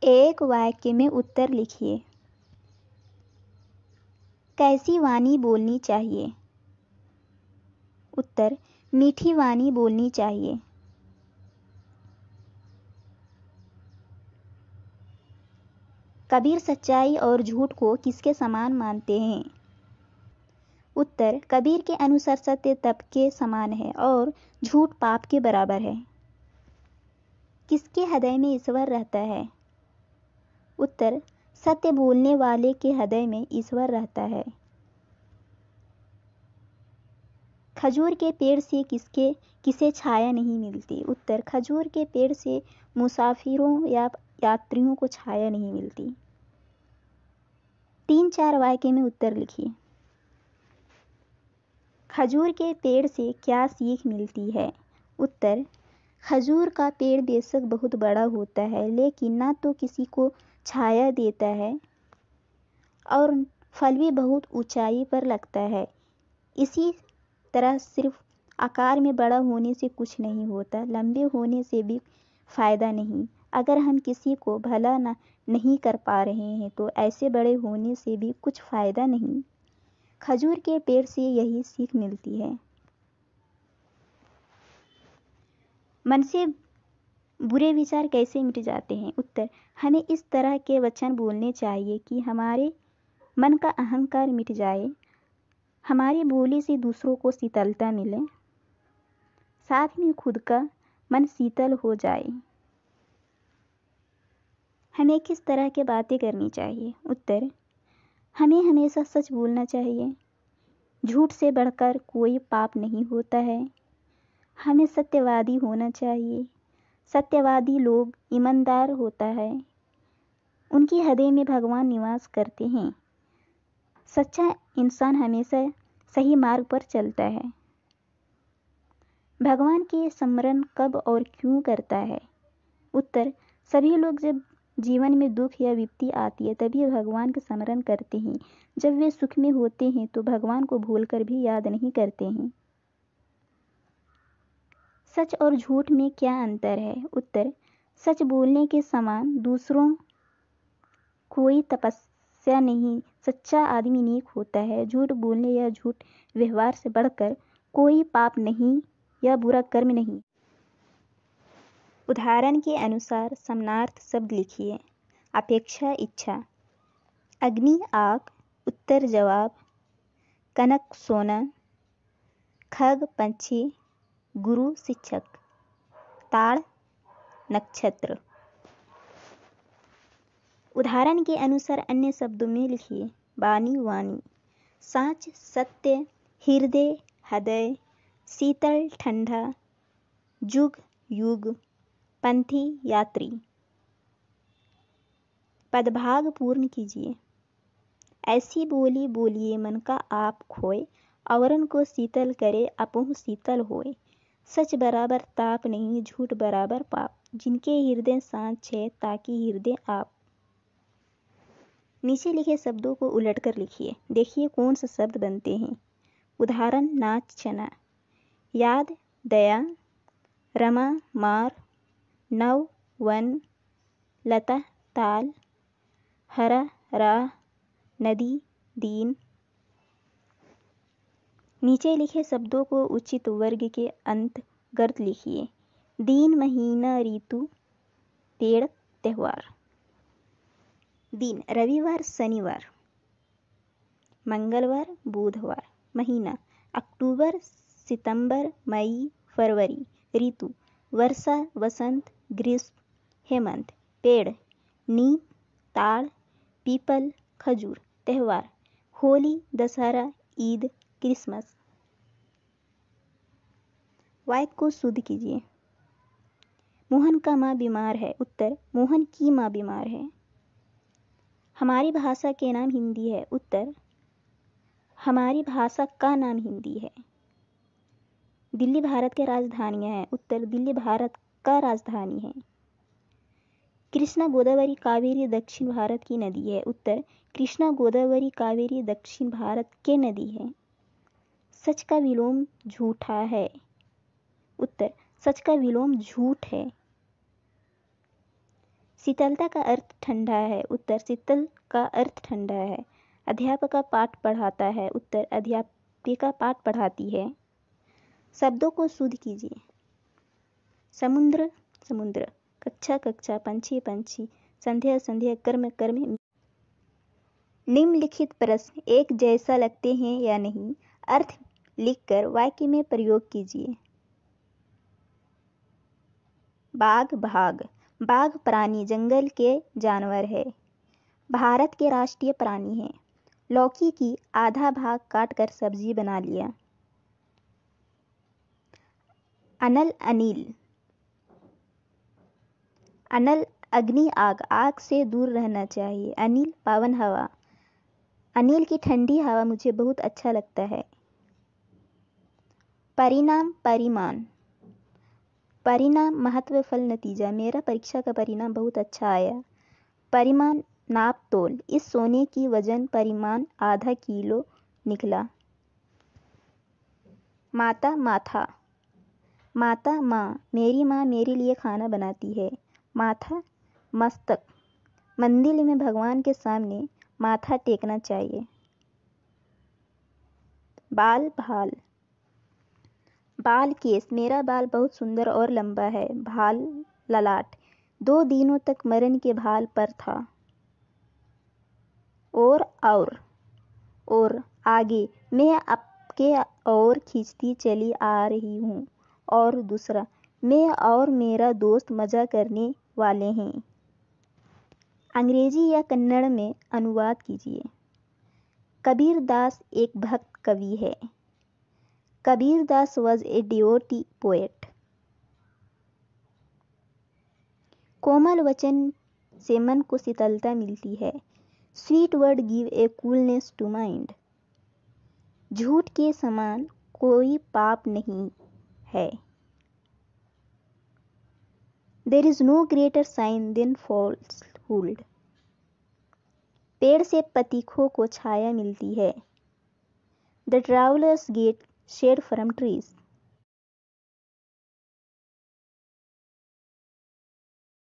एक वाक्य में उत्तर लिखिए। कैसी वाणी बोलनी चाहिए? उत्तर, मीठी वाणी बोलनी चाहिए। कबीर सच्चाई और झूठ को किसके समान मानते हैं? उत्तर, कबीर के अनुसार सत्य तप के समान है और झूठ पाप के बराबर है। किसके हृदय में ईश्वर रहता है? उत्तर, सत्य बोलने वाले के हृदय में ईश्वर रहता है। खजूर के पेड़ से किसे छाया नहीं मिलती? उत्तर, खजूर के पेड़ से मुसाफिरों या यात्रियों को छाया नहीं मिलती। 3-4 वाक्य में उत्तर लिखिए। खजूर के पेड़ से क्या सीख मिलती है? उत्तर, खजूर का पेड़ बेशक बहुत बड़ा होता है, लेकिन ना तो किसी को छाया देता है और फल भी बहुत ऊंचाई पर लगता है। इसी तरह सिर्फ आकार में बड़ा होने से कुछ नहीं होता, लंबे होने से भी फायदा नहीं। अगर हम किसी को भला नहीं कर पा रहे हैं तो ऐसे बड़े होने से भी कुछ फायदा नहीं। खजूर के पेड़ से यही सीख मिलती है। मन से बुरे विचार कैसे मिट जाते हैं? उत्तर, हमें इस तरह के वचन बोलने चाहिए कि हमारे मन का अहंकार मिट जाए, हमारी बोली से दूसरों को शीतलता मिले, साथ में खुद का मन शीतल हो जाए। हमें किस तरह की बातें करनी चाहिए? उत्तर, हमें हमेशा सच बोलना चाहिए। झूठ से बढ़कर कोई पाप नहीं होता है। हमें सत्यवादी होना चाहिए। सत्यवादी लोग ईमानदार होता है, उनके हृदय में भगवान निवास करते हैं। सच्चा इंसान हमेशा सही मार्ग पर चलता है। भगवान के स्मरण कब और क्यों करता है? उत्तर, सभी लोग जब जीवन में दुख या विपत्ति आती है तभी भगवान का स्मरण करते हैं। जब वे सुख में होते हैं तो भगवान को भूलकर भी याद नहीं करते हैं। सच और झूठ में क्या अंतर है? उत्तर, सच बोलने के समान दूसरों कोई तपस्या नहीं। सच्चा आदमी नेक होता है। झूठ बोलने या झूठ व्यवहार से बढ़कर कोई पाप नहीं या बुरा कर्म नहीं। उदाहरण के अनुसार समानार्थ शब्द लिखिए। अपेक्षा इच्छा, अग्नि आग, उत्तर जवाब, कनक सोना, खग पंछी, गुरु शिक्षक, ताड़ नक्षत्र। उदाहरण के अनुसार अन्य शब्दों में लिखिए। वाणी वाणी, साँच सत्य, हृदय, शीतल ठंडा, जुग युग, पंथी यात्री। पदभाग पूर्ण कीजिए। ऐसी बोली बोलिए मन का आप खोए, औरन को शीतल करे अपुह शीतल होए। सच बराबर ताप नहीं, झूठ बराबर पाप, जिनके हृदय साँच है ताकि हृदय आप। नीचे लिखे शब्दों को उलटकर लिखिए। देखिए कौन से शब्द बनते हैं। उदाहरण, नाच चना, याद दया, रमा मार, नव वन, लता ताल, हरा राह, नदी दीन। नीचे लिखे शब्दों को उचित वर्ग के अंतर्गत लिखिए। दिन महीना ऋतु, पेड़ त्योहार। दिन रविवार शनिवार, मंगलवार बुधवार। महीना अक्टूबर सितंबर मई फरवरी। ऋतु वर्षा वसंत ग्रीष्म हेमंत। पेड़ नीम ताड़ पीपल खजूर। त्योहार होली दशहरा ईद क्रिसमस। वाक्य को शुद्ध कीजिए। मोहन का माँ बीमार है। उत्तर, मोहन की माँ बीमार है। हमारी भाषा के नाम हिंदी है। उत्तर, हमारी भाषा का नाम हिंदी है। दिल्ली भारत की राजधानी है। उत्तर, दिल्ली भारत का राजधानी है। कृष्णा गोदावरी कावेरी दक्षिण भारत की नदी है। उत्तर, कृष्णा गोदावरी कावेरी दक्षिण भारत के नदी है। सच का विलोम झूठा है। उत्तर, सच का विलोम झूठ है। शीतलता का अर्थ ठंडा है। उत्तर, शीतल का अर्थ ठंडा है। अध्यापक पाठ पढ़ाता है। उत्तर, अध्यापिका पाठ पढ़ाती है। शब्दों को शुद्ध कीजिए। समुद्र, समुद्र। कक्षा, कक्षा। पंछी, पंछी। संध्या, संध्या। कर्म, कर्म। निम्नलिखित प्रश्न एक जैसा लगते हैं या नहीं, अर्थ लिखकर वाक्य में प्रयोग कीजिए। बाघ, भाग। बाघ प्राणी जंगल के जानवर है। भारत के राष्ट्रीय प्राणी है। लौकी की आधा भाग काटकर सब्जी बना लिया। अनल, अनिल। अनल अग्नि, आग। आग से दूर रहना चाहिए। अनिल पवन, हवा। अनिल की ठंडी हवा मुझे बहुत अच्छा लगता है। परिणाम, परिमाण। परिणाम महत्व, फल, नतीजा। मेरा परीक्षा का परिणाम बहुत अच्छा आया। परिमाण नाप तोल। इस सोने की वजन परिमाण आधा किलो निकला। माता, माथा। माता, माँ। मेरी माँ मेरे लिए खाना बनाती है। माथा, मस्तक। मंदिर में भगवान के सामने माथा टेकना चाहिए। बाल, भाल। बाल, केस। मेरा बाल बहुत सुंदर और लंबा है। भाल, ललाट। 2 दिनों तक मरण के भाल पर था। और आगे, मैं आपके और खींचती चली आ रही हूँ। और दूसरा, मैं और मेरा दोस्त मजा करने वाले हैं। अंग्रेजी या कन्नड़ में अनुवाद कीजिए। कबीर दास एक भक्त कवि है। Kabir Das was a devotee poet. कोमल वचन से मन को शीतलता मिलती है। Sweet word give a coolness to mind. झूठ के समान कोई पाप नहीं है। There is no greater sin than falsehood. पेड़ से पथिकों को छाया मिलती है। The travellers get shade from trees.